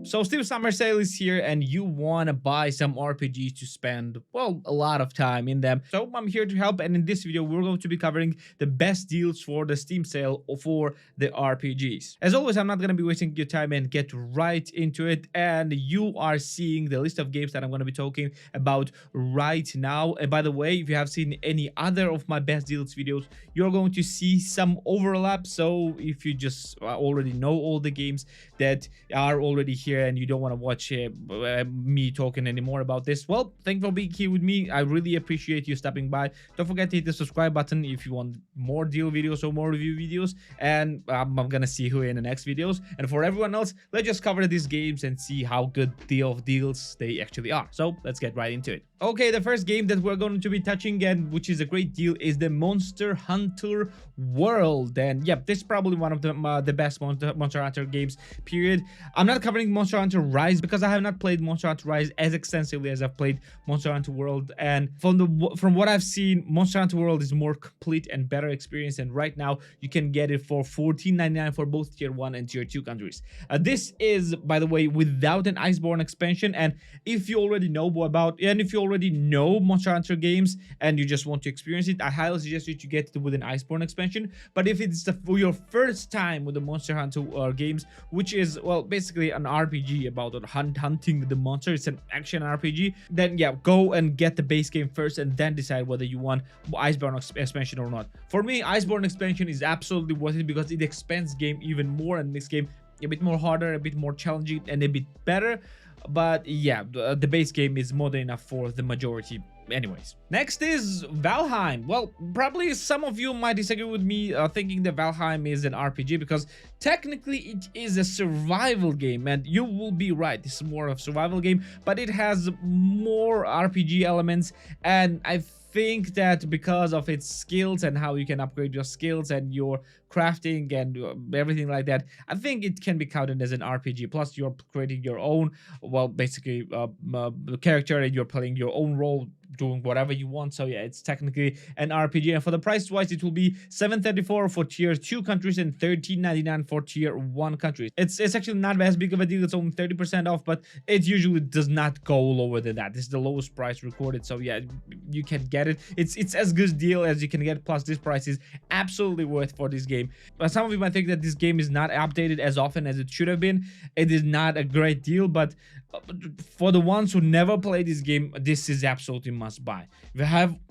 So Steam Summer Sale is here and you want to buy some RPGs to spend, well, a lot of time in them. So I'm here to help, and in this video we're going to be covering the best deals for the Steam sale for the RPGs. As always, I'm not going to be wasting your time and get right into it, and you are seeing the list of games that I'm going to be talking about right now. And by the way, if you have seen any other of my best deals videos, you're going to see some overlap. So if you just already know all the games that are already here and you don't want to watch me talking anymore about this, well, thanks for being here with me. I really appreciate you stopping by. Don't forget to hit the subscribe button if you want more deal videos or more review videos, and I'm gonna see you in the next videos. And for everyone else, let's just cover these games and see how good deals they actually are. So let's get right into it. Okay, the first game that we're going to be touching, and which is a great deal, is the Monster Hunter World. And yep, this is probably one of the best Monster Hunter games, period. I'm not covering Monster Hunter Rise because I have not played Monster Hunter Rise as extensively as I've played Monster Hunter World. And from what I've seen, Monster Hunter World is more complete and better experience. And right now, you can get it for $14.99 for both Tier 1 and Tier 2 countries. This is, by the way, without an Iceborne expansion. And if you already know if you already know Monster Hunter games and you just want to experience it, I highly suggest you to get it with an Iceborne expansion. But if it's your first time with the Monster Hunter games, which is, well, basically an RPG about hunting the monster, it's an action RPG, then yeah, go and get the base game first and then decide whether you want Iceborne expansion or not. For me, Iceborne expansion is absolutely worth it because it expands game even more and makes game a bit more harder, a bit more challenging, and a bit better. But yeah, the base game is more than enough for the majority anyways. Next is Valheim. Well, probably some of you might disagree with me thinking that Valheim is an RPG, because technically it is a survival game, and you will be right, this is more of a survival game, but it has more RPG elements. And I think that because of its skills and how you can upgrade your skills and your crafting and everything like that, I think it can be counted as an RPG. Plus you're creating your own, well, basically character, and you're playing your own role, doing whatever you want. So yeah, it's technically an RPG. And for the price wise, it will be $7.34 for Tier 2 countries and $13.99 for Tier 1 countries. It's actually not as big of a deal. It's only 30% off, but it usually does not go lower than that. This is the lowest price recorded. So yeah, you can get it. It's as good a deal as you can get. Plus this price is absolutely worth for this game. But some of you might think that this game is not updated as often as it should have been. It is not a great deal, but for the ones who never played this game, this is absolutely must buy.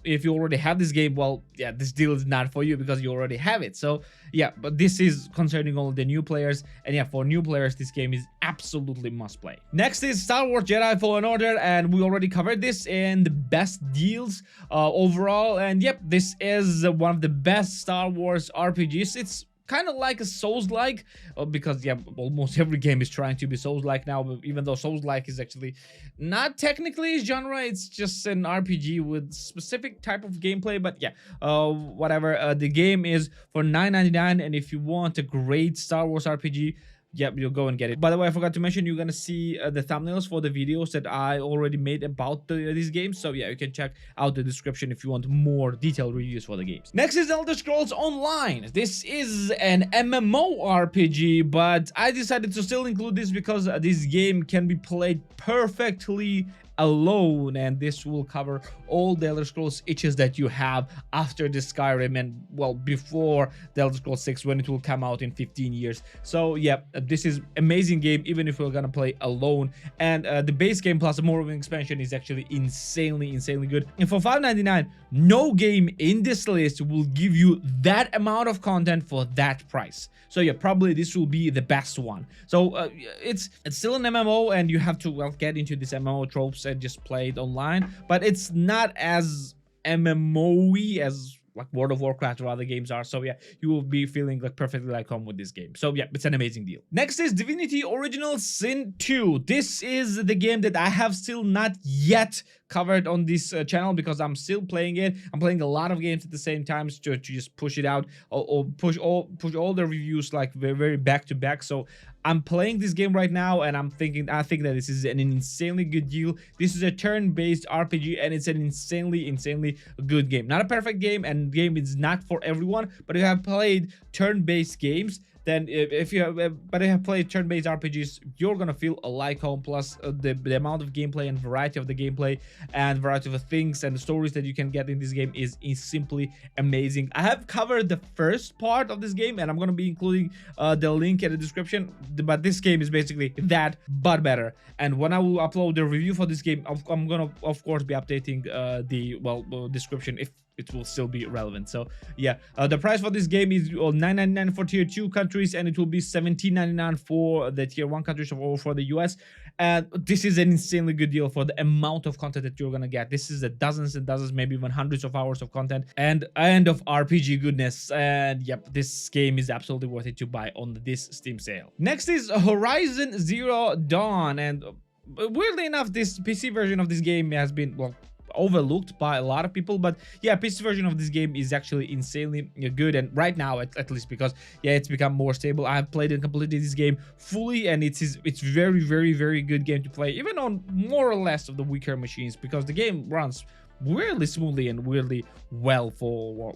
If you already have this game, well, yeah, this deal is not for you because you already have it. So yeah, but this is concerning all the new players, and yeah, for new players, this game is absolutely must play. Next is Star Wars Jedi Fallen Order, and we already covered this in the best deals overall. And yep, this is one of the best Star Wars RPGs. It's kind of like a Souls-like, because yeah, almost every game is trying to be Souls-like now, but even though Souls-like is actually not technically a genre, it's just an RPG with specific type of gameplay. But yeah, whatever, the game is for $9.99, and if you want a great Star Wars RPG, yep, you'll go and get it. By the way, I forgot to mention, you're gonna see the thumbnails for the videos that I already made about these games. So yeah, you can check out the description if you want more detailed reviews for the games. Next is Elder Scrolls Online. This is an MMORPG, but I decided to still include this because this game can be played perfectly alone, and this will cover all the Elder Scrolls itches that you have after the Skyrim and, well, before the Elder Scrolls 6 when it will come out in 15 years. So yeah, this is amazing game even if we're gonna play alone. And the base game plus a Morrowind expansion is actually insanely good. And for $5.99, no game in this list will give you that amount of content for that price. So yeah, probably this will be the best one. So it's still an MMO, and you have to, well, get into this MMO tropes and just play it online, but it's not as MMO-y as like World of Warcraft or other games are. So yeah, you will be feeling like perfectly like home with this game. So yeah, it's an amazing deal. Next is Divinity Original Sin II. This is the game that I have still not yet covered on this channel because I'm still playing it. I'm playing a lot of games at the same time to just push it out, or push all the reviews like very back to back. So I'm playing this game right now, and I think that this is an insanely good deal. This is a turn-based RPG, and it's an insanely good game. Not a perfect game, and game is not for everyone, but if you have played turn-based games, then if you have played turn-based RPGs, you're gonna feel like home. Plus the amount of gameplay and variety of the gameplay and variety of things and the stories that you can get in this game is simply amazing. I have covered the first part of this game, and I'm gonna be including the link in the description, but this game is basically that but better. And when I will upload the review for this game, I'm gonna of course be updating the description if it will still be relevant. So yeah, the price for this game is $9.99 for tier 2 countries, and it will be $17.99 for the tier 1 countries or for the US. And this is an insanely good deal for the amount of content that you're gonna get. This is the dozens and dozens, maybe even hundreds of hours of content and of RPG goodness. And yep, this game is absolutely worth it to buy on this Steam sale. Next is Horizon Zero Dawn, and weirdly enough, this PC version of this game has been, well, overlooked by a lot of people. But yeah, PC version of this game is actually insanely good, and right now at least, because yeah, it's become more stable. I have played and completed this game fully, and it's very good game to play, even on more or less of the weaker machines, because the game runs weirdly smoothly and weirdly well for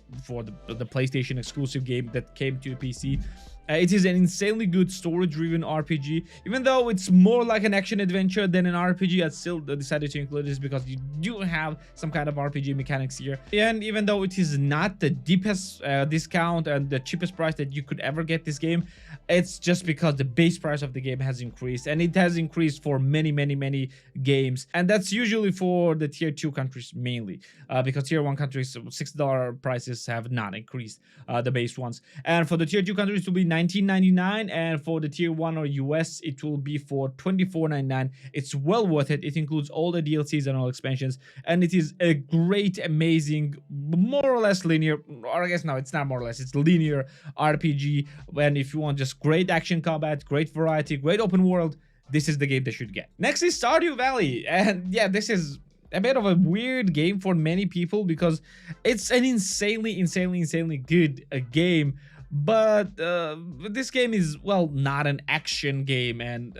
the PlayStation exclusive game that came to PC. It is an insanely good story-driven RPG. Even though it's more like an action-adventure than an RPG, I still decided to include this because you do have some kind of RPG mechanics here. And even though it is not the deepest discount and the cheapest price that you could ever get this game, it's just because the base price of the game has increased. And it has increased for many games. And that's usually for the tier 2 countries mainly. Because tier 1 countries, $6 prices have not increased, the base ones. And for the tier 2 countries, it will be $19.99, and for the tier 1 or US it will be for $24.99. It's well worth it. It includes all the DLCs and all expansions, and it is a great, amazing, more or less linear, or I guess no, it's not more or less, it's linear RPG. And if you want just great action combat, great variety, great open world, this is the game that you should get. Next is Stardew Valley, and yeah, this is a bit of a weird game for many people because it's an insanely good game. But this game is, well, not an action game, and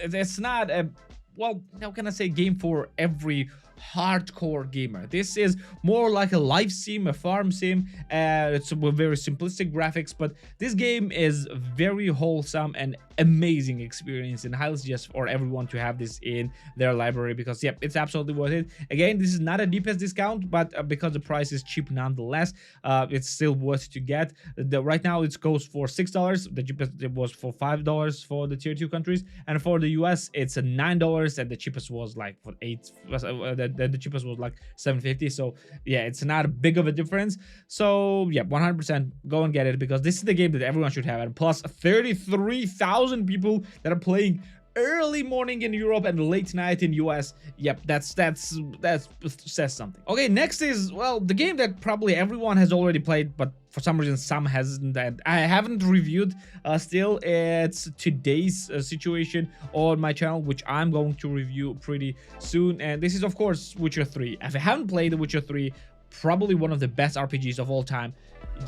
it's not a, well, how can I say, game for every hardcore gamer. This is more like a life sim, a farm sim. It's with very simplistic graphics, but this game is very wholesome and amazing experience, and highly suggest for everyone to have this in their library because yep, it's absolutely worth it. Again, this is not a deepest discount, but because the price is cheap nonetheless, it's still worth to get. Right now it goes for $6. The cheapest it was for $5 for the tier 2 countries, and for the US it's $9, and the cheapest was like for $8. The cheapest was like $7.50. So yeah, it's not a big of a difference. So yeah, 100% go and get it because this is the game that everyone should have. And plus 33,000 people that are playing early morning in Europe and late night in US. Yep, that says something. Okay, next is, well, the game that probably everyone has already played, but for some reason some hasn't, and I haven't reviewed still. It's today's situation on my channel, which I'm going to review pretty soon, and this is of course Witcher 3. If I haven't played The Witcher 3, probably one of the best RPGs of all time.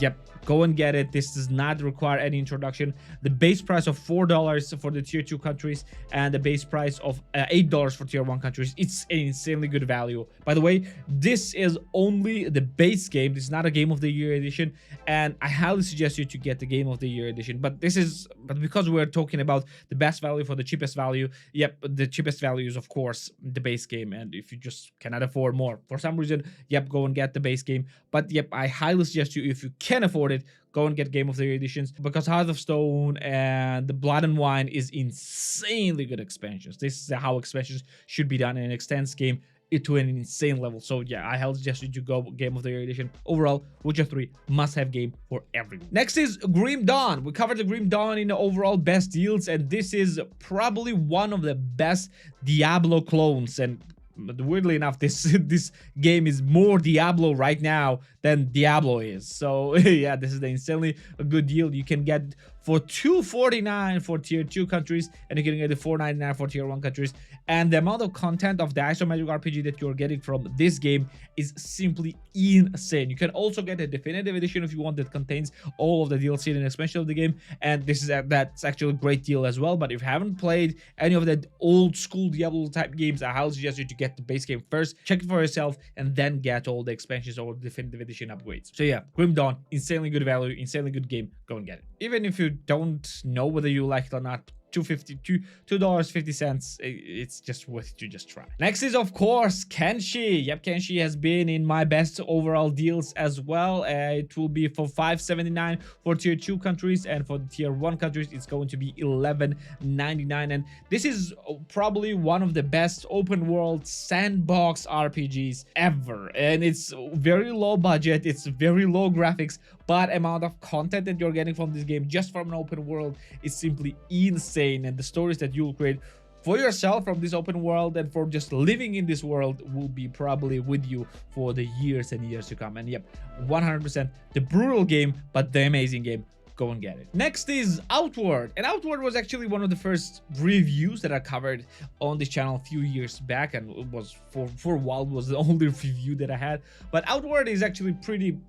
Yep, go and get it. This does not require any introduction. The base price of $4 for the tier 2 countries and the base price of $8 for tier 1 countries. It's an insanely good value. By the way, this is only the base game. This is not a Game of the Year edition, and I highly suggest you to get the Game of the Year edition. But because we're talking about the best value for the cheapest value, yep, the cheapest value is of course the base game. And if you just cannot afford more for some reason, yep, go and get the base game. But yep, I highly suggest you, if you can afford it, go and get Game of the Year editions, because Heart of Stone and the Blood and Wine is insanely good expansions. This is how expansions should be done, and it extends game to an insane level. So yeah, I highly suggest you to go Game of the Year edition. Overall, Witcher 3 must-have game for everyone. Next is Grim Dawn. We covered the Grim Dawn in the overall best deals, and this is probably one of the best Diablo clones. And weirdly enough, this game is more Diablo right now than Diablo is. So yeah, this is the insanely good deal. You can get for $2.49 for tier 2 countries, and you can get the $4.99 for tier 1 countries. And the amount of content of the isometric RPG that you're getting from this game is simply insane. You can also get a definitive edition if you want, that contains all of the DLC and expansion of the game, and this is that's actually a great deal as well. But if you haven't played any of the old school Diablo type games, I highly suggest you to get the base game first, check it for yourself, and then get all the expansions or definitive edition upgrades. So yeah, Grim Dawn, insanely good value, insanely good game. Go and get it. Even if you don't know whether you like it or not, $2.50. It's just worth it to just try. Next is, of course, Kenshi. Yep, Kenshi has been in my best overall deals as well. It will be for $5.79 for tier 2 countries, and for the tier 1 countries it's going to be $11.99. And this is probably one of the best open world sandbox RPGs ever, and it's very low budget, it's very low graphics, but amount of content that you're getting from this game just from an open world is simply insane. And the stories that you'll create for yourself from this open world and for just living in this world will be probably with you for the years and years to come. And yep, 100% the brutal game, but the amazing game. Go and get it. Next is Outward, and Outward was actually one of the first reviews that I covered on this channel a few years back, and it was for a while was the only review that I had. But Outward is actually pretty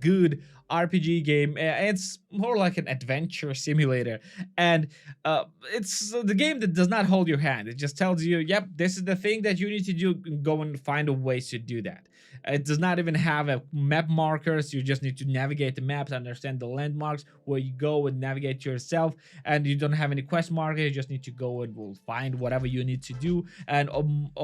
good RPG game. It's more like an adventure simulator, and it's the game that does not hold your hand. It just tells you, yep, this is the thing that you need to do, go and find a way to do that. It does not even have a map markers. You just need to navigate the maps, understand the landmarks, where you go and navigate yourself, and you don't have any quest markers. You just need to go and will find whatever you need to do. And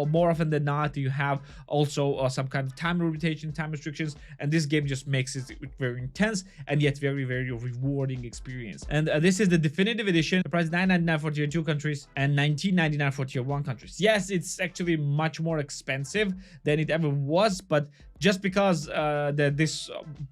more often than not, you have also some kind of time limitation, time restrictions, and this game just makes it very intense and yet very rewarding experience. And this is the definitive edition. The price is $9.99 for tier 2 countries and $19.99 for tier 1 countries. Yes, it's actually much more expensive than it ever was, but just because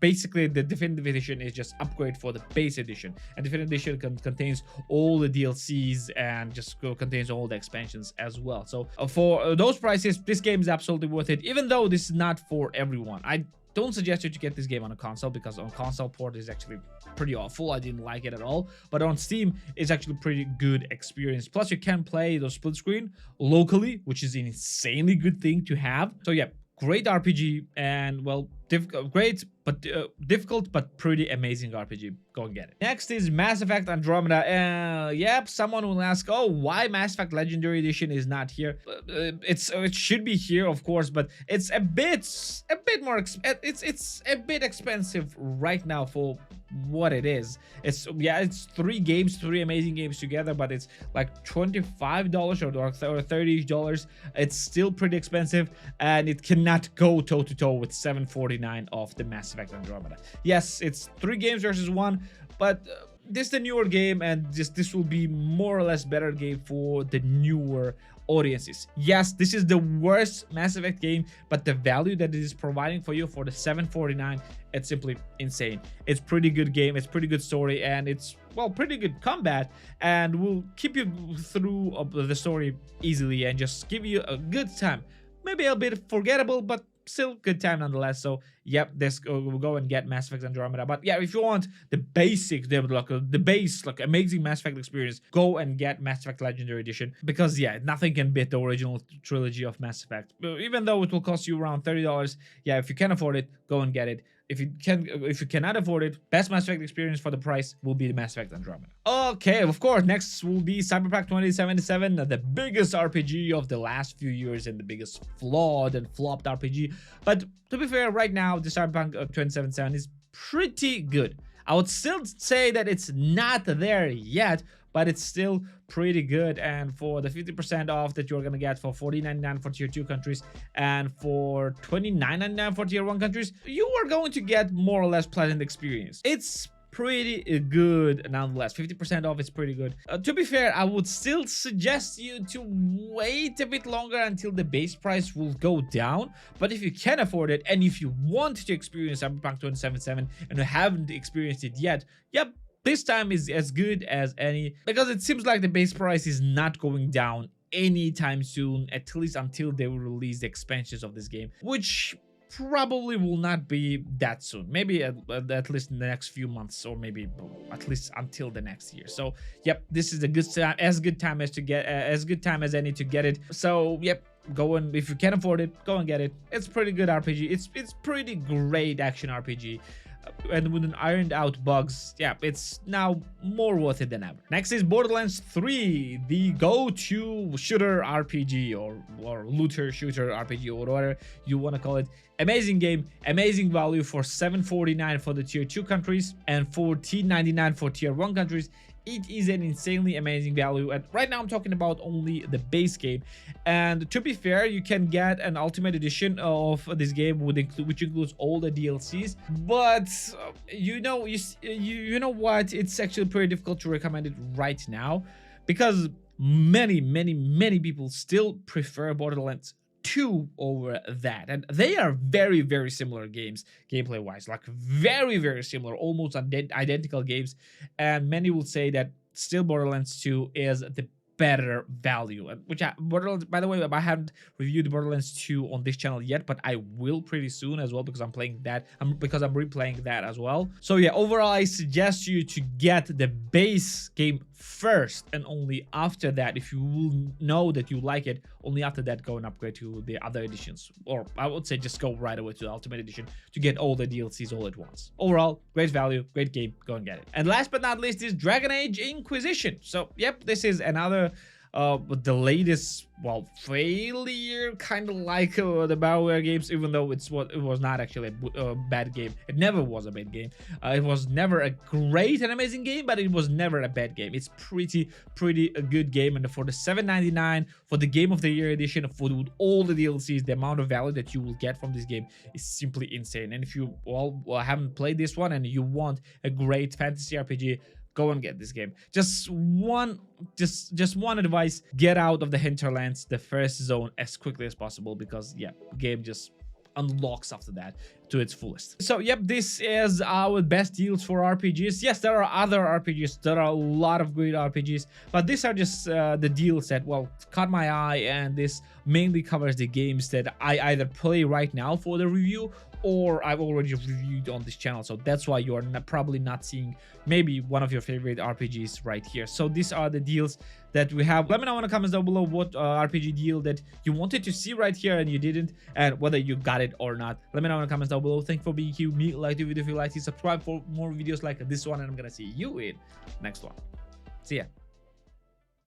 basically the definitive edition is just upgrade for the base edition, and definitive edition contains all the DLCs and just contains all the expansions as well. So for those prices, this game is absolutely worth it, even though this is not for everyone. I don't suggest you to get this game on a console, because on console port is actually pretty awful. I didn't like it at all. But on Steam, it's actually pretty good experience. Plus, you can play the split screen locally, which is an insanely good thing to have. So yeah, great RPG, and well, great but difficult but pretty amazing RPG. Go and get it. Next is Mass Effect Andromeda. Yep, someone will ask, oh, why Mass Effect Legendary Edition is not here? It should be here, of course, but it's a bit more it's a bit expensive right now for what it is. It's 3 games, 3 amazing games together, but it's like $25 or $30. It's still pretty expensive, and it cannot go toe to toe with $7.49 of the Mass Effect Andromeda. Yes, it's 3 games versus 1, but this is the newer game, and this will be more or less better game for the newer audiences. Yes, this is the worst Mass Effect game, but the value that it is providing for you for the $7.49, it's simply insane. It's pretty good game, it's pretty good story, and it's, well, pretty good combat, and will keep you through the story easily and just give you a good time. Maybe a bit forgettable, but still good time nonetheless. So yep, we'll go and get Mass Effect Andromeda. But yeah, if you want the basic, the base amazing Mass Effect experience, go and get Mass Effect Legendary Edition, because yeah, nothing can beat the original trilogy of Mass Effect. Even though it will cost you around $30, yeah, if you can afford it, go and get it. If you cannot afford it, best Mass Effect experience for the price will be the Mass Effect Andromeda. Okay, of course, next will be Cyberpunk 2077, the biggest RPG of the last few years and the biggest flawed and flopped RPG. But to be fair, right now, the Cyberpunk 2077 is pretty good. I would still say that it's not there yet, but it's still pretty good. And for the 50% off that you're gonna get for $14.99 for tier 2 countries and for $29.99 for tier 1 countries, you are going to get more or less pleasant experience. It's pretty good nonetheless. 50% off is pretty good. To be fair, I would still suggest you to wait a bit longer until the base price will go down. But if you can afford it, and if you want to experience Cyberpunk 2077 and you haven't experienced it yet, yep, this time is as good as any, because it seems like the base price is not going down anytime soon, at least until they will release the expansions of this game, which probably will not be that soon. Maybe at least in the next few months, or maybe at least until the next year. So yep, this is a good time, as good time as any to get it. So yep, go and, if you can afford it, go and get it. It's pretty good RPG. It's pretty great action RPG. and with an ironed out bugs, yeah, it's now more worth it than ever. Next is Borderlands 3, the go-to shooter RPG or looter shooter RPG or whatever you want to call it. Amazing game, amazing value for $7.49 for the tier 2 countries and $14.99 for tier 1 countries. It is an insanely amazing value, and right now I'm talking about only the base game. And to be fair, you can get an ultimate edition of this game which includes all the DLCs, but you know what, it's actually pretty difficult to recommend it right now because many people still prefer Borderlands 2 over that, and they are very similar games gameplay wise, like very similar, almost identical games, and many will say that still Borderlands 2 is the better value. And Borderlands, by the way, I haven't reviewed Borderlands 2 on this channel yet, but I will pretty soon as well because I'm playing that, because I'm replaying that as well. So yeah, overall I suggest you to get the base game first, and only after that, if you will know that you like it, only after that go and upgrade to the other editions, or I would say just go right away to the ultimate edition to get all the DLCs all at once. Overall, great value, great game, go and get it. And last but not least is Dragon Age Inquisition. So yep, this is another the latest, well, failure, kind of like the BioWare games, even though it was not actually a bad game. It never was a bad game. It was never a great and amazing game, but it was never a bad game. It's pretty a good game, and for the $7.99 for the Game of the Year edition, for all the DLCs, the amount of value that you will get from this game is simply insane. And if you haven't played this one and you want a great fantasy RPG, go and get this game. Just one advice: get out of the hinterlands, the first zone, as quickly as possible, because yeah, game just unlocks after that to its fullest. So yep, this is our best deals for RPGs. Yes, there are other RPGs, there are a lot of great RPGs, but these are just the deals that, well, caught my eye, and this mainly covers the games that I either play right now for the review or I've already reviewed on this channel. So that's why you are probably not seeing maybe one of your favorite RPGs right here. So these are the deals that we have. Let me know in the comments down below what RPG deal that you wanted to see right here and you didn't, and whether you got it or not. Let me know in the comments down below. Thank you for being here. Like the video if you liked it, subscribe for more videos like this one, and I'm gonna see you in next one. See ya.